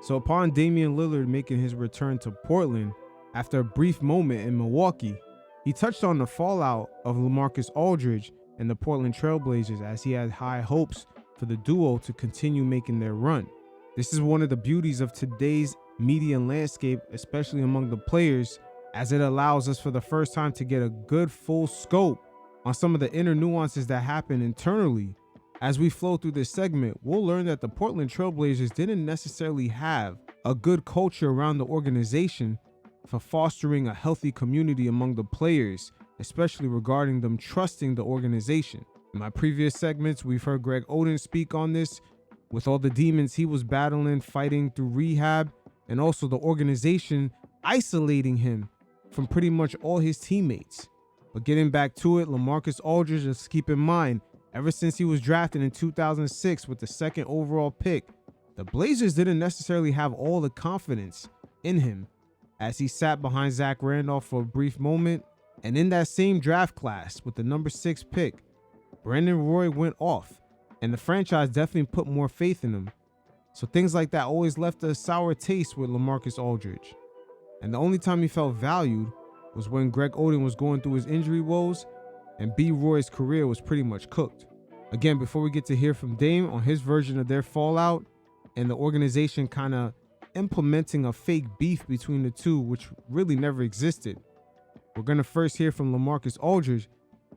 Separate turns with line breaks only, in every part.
So upon Damian Lillard making his return to Portland after a brief moment in Milwaukee, he touched on the fallout of LaMarcus Aldridge and the Portland Trailblazers, as he had high hopes for the duo to continue making their run. This is one of the beauties of today's media landscape, especially among the players, as it allows us for the first time to get a good full scope on some of the inner nuances that happen internally. As we flow through this segment, we'll learn that the Portland Trailblazers didn't necessarily have a good culture around the organization for fostering a healthy community among the players, especially regarding them trusting the organization. In my previous segments, we've heard Greg Oden speak on this, with all the demons he was battling, fighting through rehab, and also the organization isolating him from pretty much all his teammates. But getting back to it, LaMarcus Aldridge, just keep in mind, ever since he was drafted in 2006 with the second overall pick, the Blazers didn't necessarily have all the confidence in him, as he sat behind Zach Randolph for a brief moment. And in that same draft class with the number 6 pick, Brandon Roy went off, and the franchise definitely put more faith in him. So things like that always left a sour taste with LaMarcus Aldridge. And the only time he felt valued was when Greg Oden was going through his injury woes and B. Roy's career was pretty much cooked. Again, before we get to hear from Dame on his version of their fallout and the organization kind of implementing a fake beef between the two, which really never existed, we're going to first hear from LaMarcus Aldridge,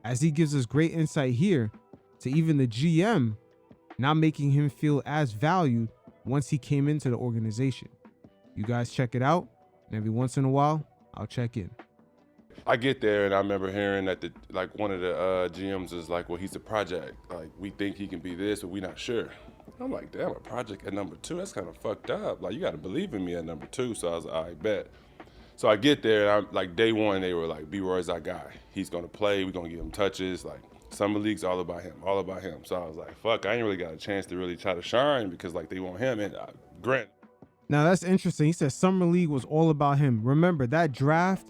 as he gives us great insight here to even the GM not making him feel as valued once he came into the organization. You guys check it out, and every once in a while, I'll check in.
I get there, and I remember hearing that one of the GMs is like, well, he's a project. Like, we think he can be this, but we're not sure. I'm like, damn, a project at number 2? That's kind of fucked up. Like, you got to believe in me at number 2. So I was like, all right, bet. So I get there, and I'm like, day one, they were like, B-Roy's our guy. He's going to play. We're going to give him touches. Like, summer league's all about him, all about him. So I was like, fuck, I ain't really got a chance to really try to shine because, like, they want him. And Grant.
Now, that's interesting. He said summer league was all about him. Remember, that draft,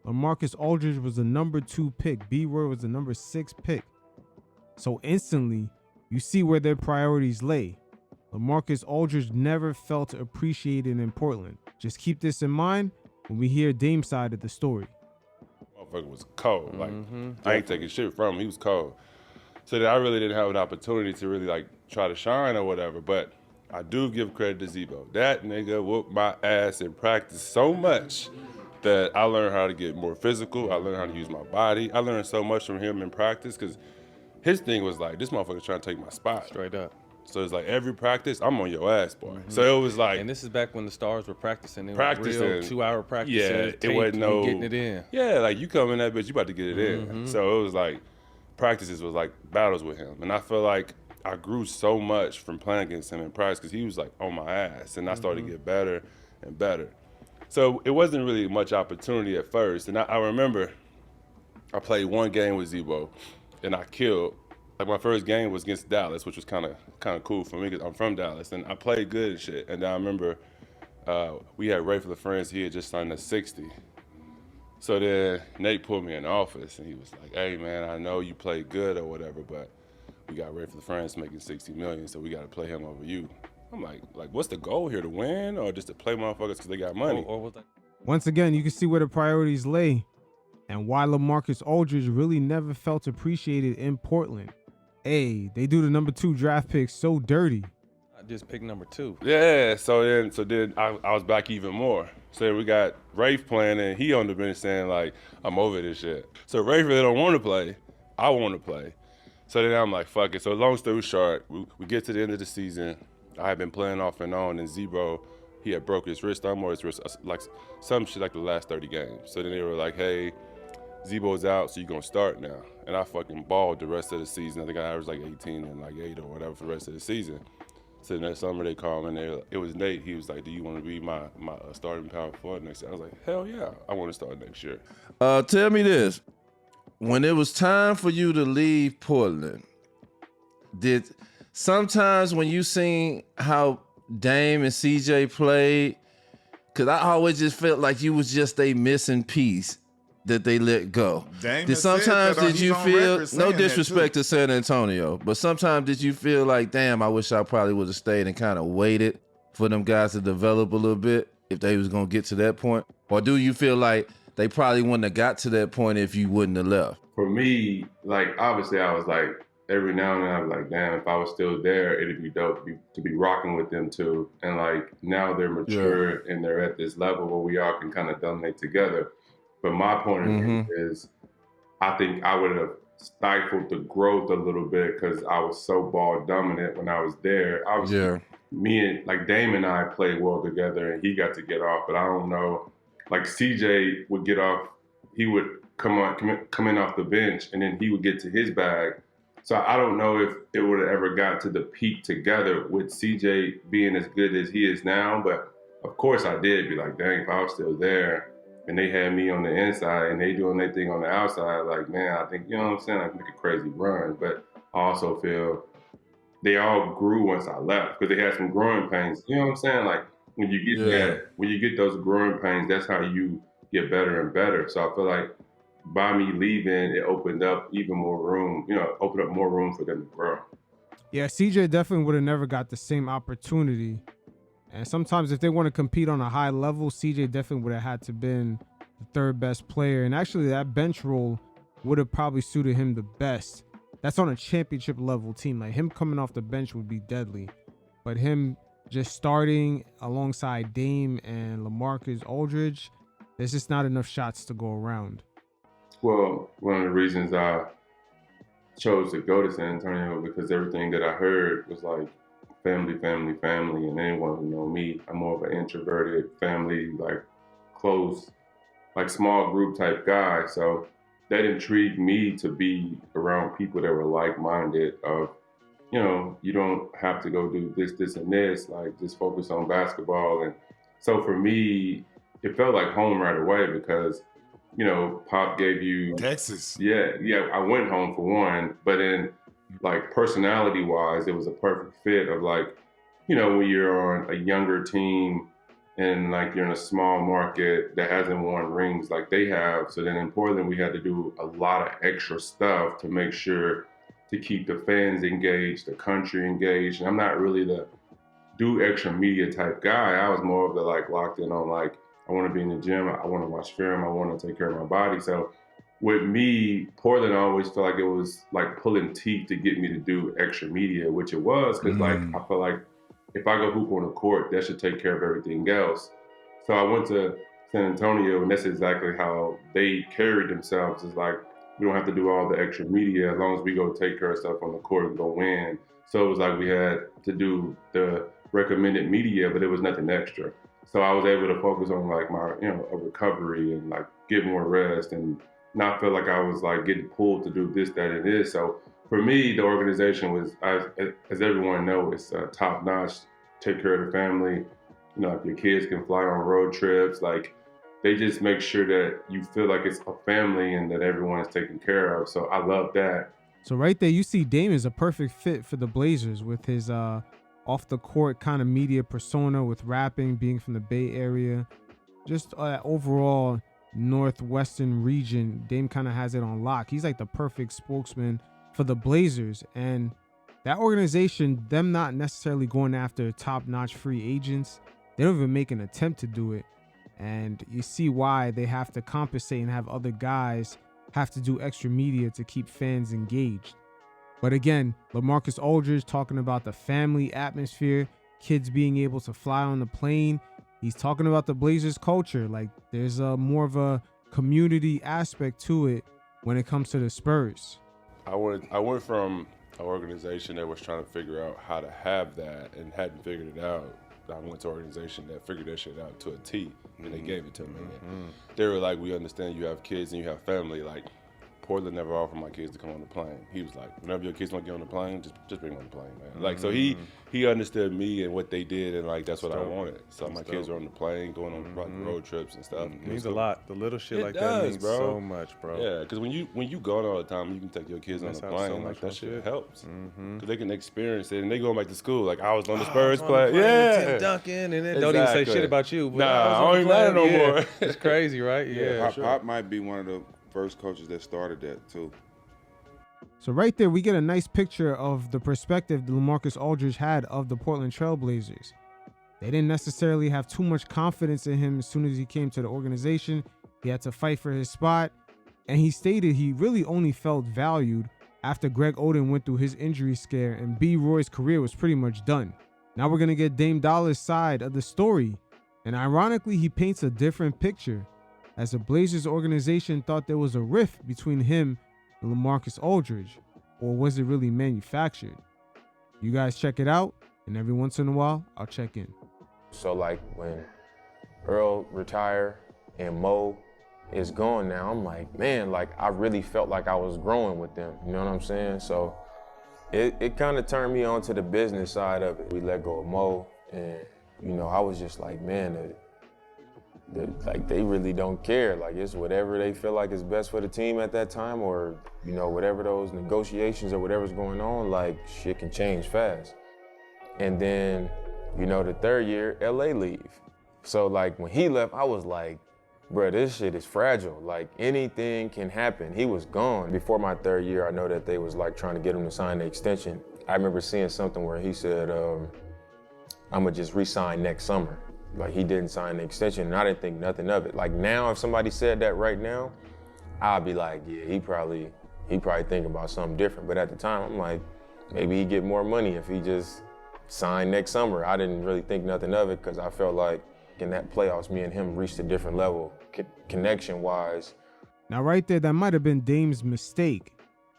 LaMarcus Aldridge was the number 2 pick. B-Roy was the number 6 pick. So instantly, you see where their priorities lay. LaMarcus Aldridge never felt appreciated in Portland. Just keep this in mind when we hear Dame's side of the story.
Motherfucker was cold. Like, I ain't taking shit from him. He was cold. So that I really didn't have an opportunity to really, like, try to shine or whatever. But I do give credit to Zebo. That nigga whooped my ass in practice so much that I learned how to get more physical. I learned how to use my body. I learned so much from him in practice because his thing was like, this motherfucker's trying to take my spot.
Straight up.
So it's like every practice, I'm on your ass, boy. So it was like.
And this is back when the stars were practicing. It
practicing.
Was real 2-hour practice.
Yeah, it wasn't no.
Getting it in.
Yeah, like you come in that bitch, you about to get it in. So it was like practices was like battles with him. And I feel like I grew so much from playing against him in practice because he was like on my ass. And I started to get better and better. So it wasn't really much opportunity at first. And I remember I played one game with Zebo and I killed. Like my first game was against Dallas, which was kind of cool for me because I'm from Dallas. And I played good and shit. And I remember we had Ray for the Friends. He had just signed a 60. So then Nate pulled me in the office and he was like, hey man, I know you played good or whatever, but we got Ray for the Friends making $60 million, so we got to play him over you. I'm like, what's the goal here, to win or just to play motherfuckers because they got money?
Once again, you can see where the priorities lay and why LaMarcus Aldridge really never felt appreciated in Portland. Hey, they do the number 2 draft pick so dirty.
I just picked number 2.
Yeah, so then I was back even more. So then we got Rafe playing and he on the bench saying like, I'm over this shit. So Rafe really don't want to play. I want to play. So then I'm like, fuck it. So long story short, we get to the end of the season. I had been playing off and on, and Zebo, he had broke his wrist, or his wrist, like some shit like the last 30 games. So then they were like, hey, Zebo's out, so you're going to start now. And I fucking balled the rest of the season. I think I averaged like 18 and like 8 or whatever for the rest of the season. So then that summer they called me, and it was Nate. He was like, do you want to be my starting power forward next year? I was like, hell yeah, I want to start next year.
Tell me this. When it was time for you to leave Portland, did sometimes when you seen how Dame and CJ played, because I always just felt like you was just a missing piece that they let go.
Did
you feel, no disrespect to San Antonio, but sometimes did you feel like, damn, I wish I probably would have stayed and kind of waited for them guys to develop a little bit if they was gonna get to that point? Or do you feel like they probably wouldn't have got to that point if you wouldn't have left?
For me, like, obviously I was like, every now and then I was like, damn, if I was still there, it'd be dope to be rocking with them too. And like, now they're mature and they're at this level where we all can kind of dominate together. But my point of view is, I think I would have stifled the growth a little bit because I was so ball dominant when I was there. Me and like Dame and I played well together, and he got to get off. But I don't know, like CJ would get off, he would come in off the bench, and then he would get to his bag. So I don't know if it would have ever got to the peak together with CJ being as good as he is now. But of course I did be like, dang, if I was still there and they had me on the inside and they doing their thing on the outside, like, man, I think, you know what I'm saying, I can make a crazy run. But I also feel they all grew once I left because they had some growing pains. You know what I'm saying? Like, when you get when you get those growing pains, that's how you get better and better. So I feel like by me leaving, it opened up even more room, opened up more room for them to grow.
Yeah, CJ definitely would have never got the same opportunity. And sometimes if they want to compete on a high level, CJ definitely would have had to been the third best player. And actually that bench role would have probably suited him the best. That's on a championship level team. Like, him coming off the bench would be deadly. But him just starting alongside Dame and LaMarcus Aldridge, there's just not enough shots to go around.
Well, one of the reasons I chose to go to San Antonio because everything that I heard was like family, family, family. And anyone who know me, I'm more of an introverted family, like close, like small group type guy. So that intrigued me to be around people that were like-minded of, you don't have to go do this, this, and this, like just focus on basketball. And so for me, it felt like home right away because, Pop gave you
Texas.
Yeah, I went home for one, but then like personality-wise, it was a perfect fit of like, when you're on a younger team and like you're in a small market that hasn't won rings like they have. So then in Portland, we had to do a lot of extra stuff to make sure to keep the fans engaged, the country engaged. And I'm not really the do extra media type guy. I was more of the like locked in on like, I want to be in the gym. I want to watch film. I want to take care of my body. So with me, Portland, I always felt like it was like pulling teeth to get me to do extra media, which it was. Cause like, I felt like if I go hoop on the court, that should take care of everything else. So I went to San Antonio, and that's exactly how they carried themselves. It's like, we don't have to do all the extra media as long as we go take care of stuff on the court and go win. So it was like we had to do the recommended media, but it was nothing extra. So I was able to focus on like my, a recovery and like get more rest and not feel like I was like getting pulled to do this, that, and this. So for me, the organization was, as everyone knows, it's top notch. Take care of the family. If your kids can fly on road trips, like they just make sure that you feel like it's a family and that everyone is taken care of. So I love that.
So right there, you see Dame is a perfect fit for the Blazers with his off the court kind of media persona with rapping, being from the Bay Area, just overall Northwestern region. Dame kind of has it on lock. He's like the perfect spokesman for the Blazers, and that organization, them not necessarily going after top-notch free agents, they don't even make an attempt to do it. And you see why they have to compensate and have other guys have to do extra media to keep fans engaged. But again, LaMarcus Aldridge talking about the family atmosphere, kids being able to fly on the plane. He's talking about the Blazers culture. Like, there's a more of a community aspect to it when it comes to the Spurs.
I went from an organization that was trying to figure out how to have that and hadn't figured it out. I went to an organization that figured that shit out to a T, and they gave it to me. They were like, we understand you have kids and you have family. Like, Portland never offered my kids to come on the plane. He was like, whenever your kids want to get on the plane, just bring them on the plane, man. Like, so he understood me and what they did, and like, that's what I wanted. So my kids are on the plane, going on road trips and stuff.
It means a lot. The little shit like that means so much, bro.
Yeah, because when you go all the time, you can take your kids on the plane. So like, that shit helps. Because they can experience it, and they going back to school. Like, I was on the Spurs play. Yeah.
Tim Duncan, and then don't even say shit about you. But
nah, I don't even matter no more.
It's crazy, right? Yeah.
Pop might be one of the first coaches that started that too.
So right there, we get a nice picture of the perspective LaMarcus Aldridge had of the Portland Trail Blazers. They didn't necessarily have too much confidence in him as soon as he came to the organization. He had to fight for his spot, and he stated he really only felt valued after Greg Oden went through his injury scare and B. Roy's career was pretty much done. Now we're going to get Dame Dolla's side of the story, and ironically, he paints a different picture, as the Blazers organization thought there was a rift between him and LaMarcus Aldridge, or was it really manufactured? You guys check it out, and every once in a while, I'll check in.
So like when Earl retired and Mo is gone now, I'm like, man, like I really felt like I was growing with them, you know what I'm saying? So it kind of turned me on to the business side of it. We let go of Mo, and you know, I was just like, man, like they really don't care. Like it's whatever they feel like is best for the team at that time, or you know, whatever those negotiations or whatever's going on, like shit can change fast. And then, you know, the third year, LA leave. So like when he left, I was like, bro, this shit is fragile. Like anything can happen. He was gone. Before my third year, I know that they was like trying to get him to sign the extension. I remember seeing something where he said, I'm gonna just re-sign next summer. Like he didn't sign the extension, and I didn't think nothing of it. Like now, if somebody said that right now, I'd be like, yeah, he probably thinking about something different. But at the time, I'm like, maybe he'd get more money if he just signed next summer. I didn't really think nothing of it because I felt like in that playoffs, me and him reached a different level connection-wise.
Now right there, that might have been Dame's mistake,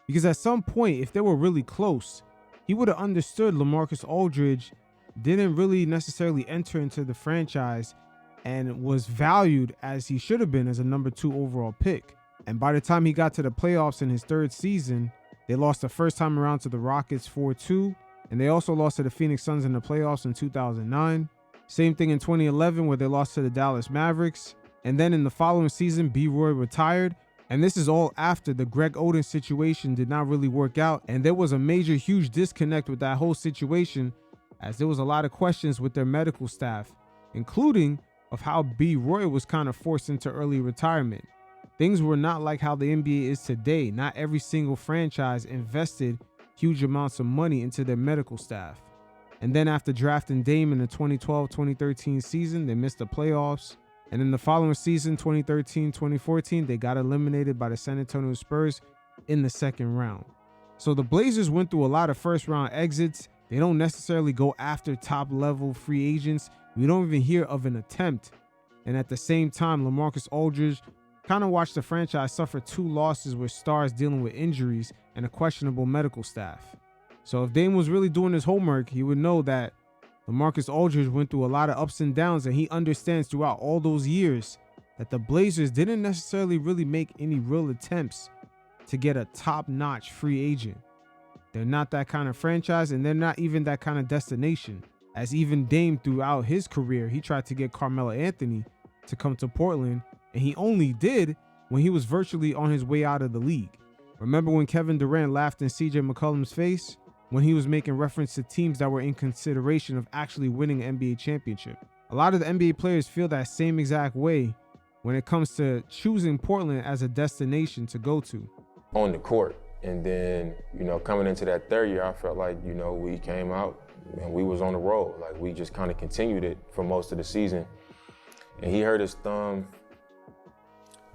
because at some point, if they were really close, he would have understood LaMarcus Aldridge didn't really necessarily enter into the franchise and was valued as he should have been as a number 2 overall pick. And by the time he got to the playoffs in his third season, they lost the first time around to the Rockets 4-2, and they also lost to the Phoenix Suns in the playoffs in 2009. Same thing in 2011 where they lost to the Dallas Mavericks. And then in the following season, B. Roy retired. And this is all after the Greg Oden situation did not really work out. And there was a major, huge disconnect with that whole situation, as there was a lot of questions with their medical staff, including of how B. Roy was kind of forced into early retirement. Things were not like how the NBA is today. Not every single franchise invested huge amounts of money into their medical staff. And then after drafting Dame in the 2012-2013 season, they missed the playoffs. And in the following season, 2013-2014, they got eliminated by the San Antonio Spurs in the second round. So the Blazers went through a lot of first round exits. They don't necessarily go after top level free agents. We don't even hear of an attempt. And at the same time, LaMarcus Aldridge kind of watched the franchise suffer 2 losses with stars dealing with injuries and a questionable medical staff. So if Dame was really doing his homework, he would know that LaMarcus Aldridge went through a lot of ups and downs, and he understands throughout all those years that the Blazers didn't necessarily really make any real attempts to get a top-notch free agent. They're not that kind of franchise, and they're not even that kind of destination. As even Dame throughout his career, he tried to get Carmelo Anthony to come to Portland, and he only did when he was virtually on his way out of the league. Remember when Kevin Durant laughed in CJ McCollum's face when he was making reference to teams that were in consideration of actually winning an NBA championship? A lot of the NBA players feel that same exact way when it comes to choosing Portland as a destination to go to.
On the court, and then, you know, coming into that third year, I felt like, you know, we came out and we was on the road. Like, we just kind of continued it for most of the season. And he hurt his thumb,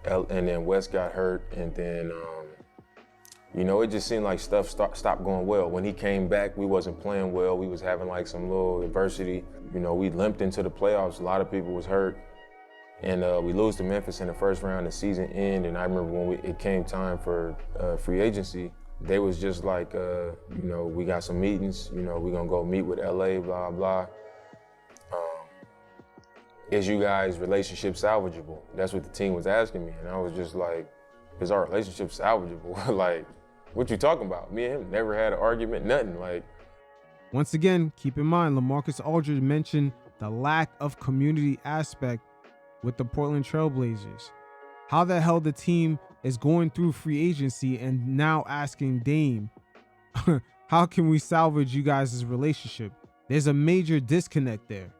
and then Wes got hurt, and then, you know, it just seemed like stuff stopped going well. When he came back, we wasn't playing well. We was having like some little adversity. You know, we limped into the playoffs. A lot of people was hurt. And we lose to Memphis in the first round of season end. And I remember when it came time for free agency, they was just like, you know, we got some meetings. You know, we're going to go meet with LA, blah, blah. Is you guys' relationship salvageable? That's what the team was asking me. And I was just like, is our relationship salvageable? Like, what you talking about? Me and him never had an argument, nothing. Like,
once again, keep in mind, LaMarcus Aldridge mentioned the lack of community aspect with the Portland Trailblazers. How the hell the team is going through free agency and now asking Dame, how can we salvage you guys' relationship? There's a major disconnect there.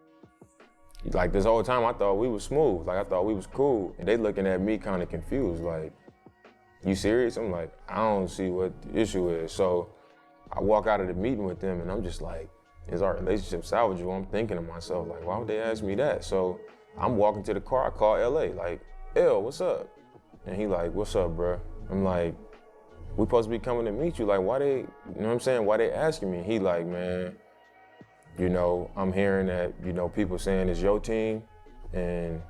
Like, this whole time I thought we was smooth. Like, I thought we was cool. And they looking at me kind of confused, like, you serious? I'm like, I don't see what the issue is. So I walk out of the meeting with them and I'm just like, is our relationship salvageable? I'm thinking to myself, like, why would they ask me that? So I'm walking to the car, I call LA, like, L, what's up? And he like, what's up, bro? I'm like, we supposed to be coming to meet you. Like, why they, you know what I'm saying? Why they asking me? He like, man, you know, I'm hearing that, you know, people saying it's your team and,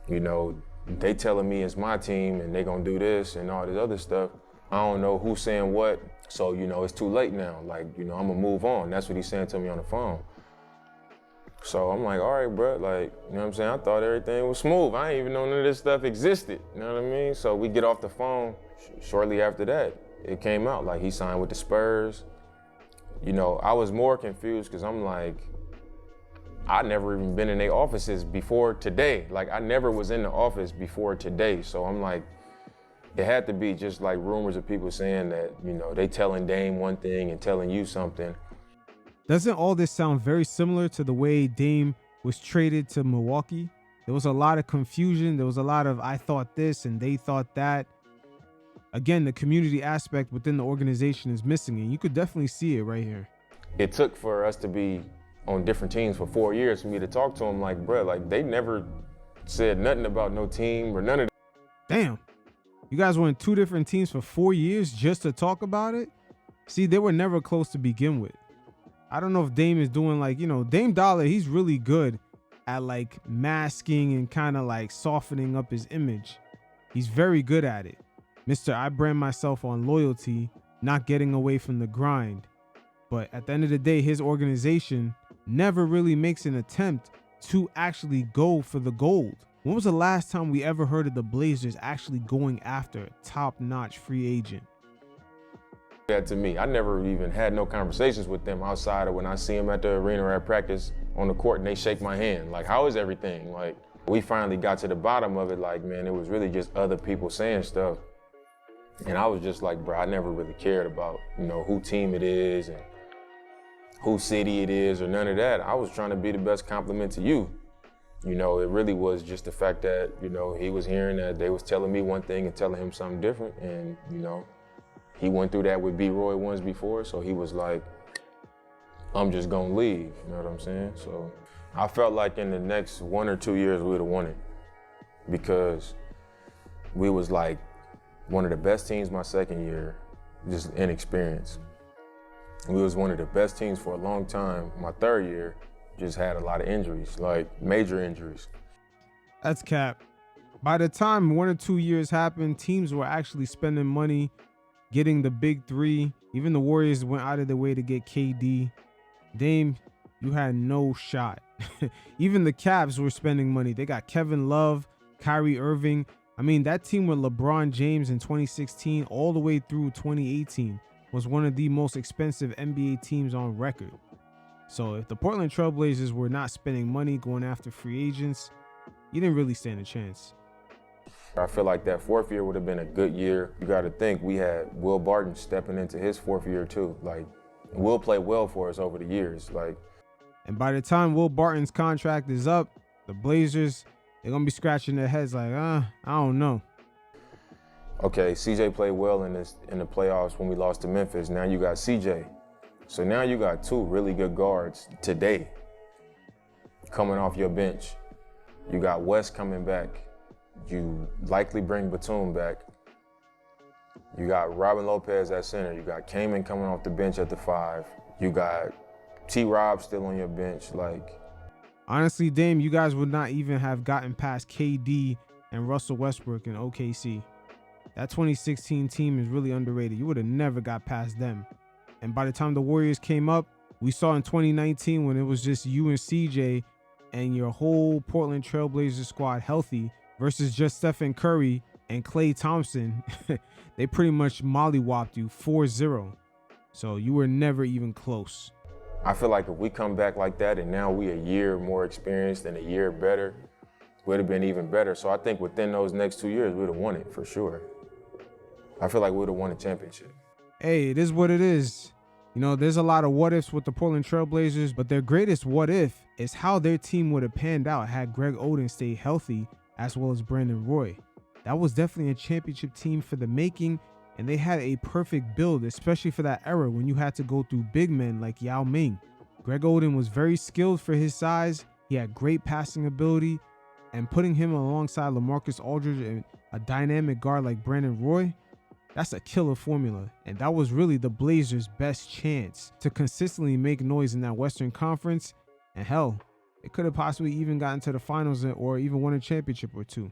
you know, they telling me it's my team and they gonna do this and all this other stuff. I don't know who's saying what. So, you know, it's too late now. Like, you know, I'm gonna move on. That's what he's saying to me on the phone. So I'm like, all right, bro, like, you know what I'm saying? I thought everything was smooth. I ain't even know none of this stuff existed, you know what I mean? So we get off the phone. Shortly after that, it came out, like he signed with the Spurs. You know, I was more confused because I'm like, I never even been in their offices before today. Like, I never was in the office before today. So I'm like, it had to be just like rumors of people saying that, you know, they telling Dame one thing and telling you something.
Doesn't all this sound very similar to the way Dame was traded to Milwaukee? There was a lot of confusion. There was a lot of, I thought this and they thought that. Again, the community aspect within the organization is missing, and you could definitely see it right here.
It took for us to be on different teams for 4 years for me to talk to them like, bro, like they never said nothing about no team or none of that.
Damn. You guys were in 2 different teams for 4 years just to talk about it? See, they were never close to begin with. I don't know if Dame is doing like, you know, Dame Dollar, he's really good at like masking and kind of like softening up his image. He's very good at it. Mr. I brand myself on loyalty, not getting away from the grind. But at the end of the day, his organization never really makes an attempt to actually go for the gold. When was the last time we ever heard of the Blazers actually going after a top-notch free agent?
That to me, I never even had no conversations with them outside of when I see them at the arena or at practice on the court and they shake my hand. Like, how is everything? Like, we finally got to the bottom of it. Like, man, it was really just other people saying stuff. And I was just like, bro, I never really cared about, you know, who team it is and who city it is or none of that. I was trying to be the best compliment to you. You know, it really was just the fact that, you know, he was hearing that they was telling me one thing and telling him something different. And, you know, he went through that with B-Roy once before. So he was like, I'm just gonna leave, you know what I'm saying? So I felt like in the next 1 or 2 years, we would have won it because we was like, one of the best teams my second year, just inexperienced. We was one of the best teams for a long time. My third year, just had a lot of injuries, like major injuries.
That's cap. By the time 1 or 2 years happened, teams were actually spending money, getting the big 3. Even the Warriors went out of their way to get KD. Dame, you had no shot. Even the Cavs were spending money. They got Kevin Love, Kyrie Irving. I mean, that team with LeBron James in 2016 all the way through 2018 was one of the most expensive NBA teams on record. So if the Portland Trail Blazers were not spending money going after free agents, you didn't really stand a chance.
I feel like that 4th year would have been a good year. You got to think we had Will Barton stepping into his 4th year too. Like, Will played well for us over the years. Like,
and by the time Will Barton's contract is up, the Blazers, they're going to be scratching their heads like, I don't know.
Okay, CJ played well in the playoffs when we lost to Memphis. Now you got CJ. So now you got 2 really good guards today coming off your bench. You got West coming back. You likely bring Batum back. You got Robin Lopez at center. You got Kaman coming off the bench at the 5. You got T-Rob still on your bench. Like,
honestly, Dame, you guys would not even have gotten past KD and Russell Westbrook in OKC. That 2016 team is really underrated. You would have never got past them. And by the time the Warriors came up, we saw in 2019 when it was just you and CJ and your whole Portland Trail Blazers squad healthy versus just Stephen Curry and Klay Thompson, they pretty much mollywopped you 4-0. So you were never even close.
I feel like if we come back like that and now we a year more experienced and a year better, we'd have been even better. So I think within those next 2 years, we'd have won it for sure. I feel like we would have won a championship.
Hey, it is what it is. You know, there's a lot of what ifs with the Portland Trail Blazers, but their greatest what if is how their team would have panned out had Greg Oden stayed healthy as well as Brandon Roy. That was definitely a championship team for the making, and they had a perfect build, especially for that era when you had to go through big men like Yao Ming. Greg Oden was very skilled for his size. He had great passing ability, and putting him alongside LaMarcus Aldridge and a dynamic guard like Brandon Roy, that's a killer formula. And that was really the Blazers' best chance to consistently make noise in that Western Conference. And hell, it could have possibly even gotten to the finals or even won a championship or two.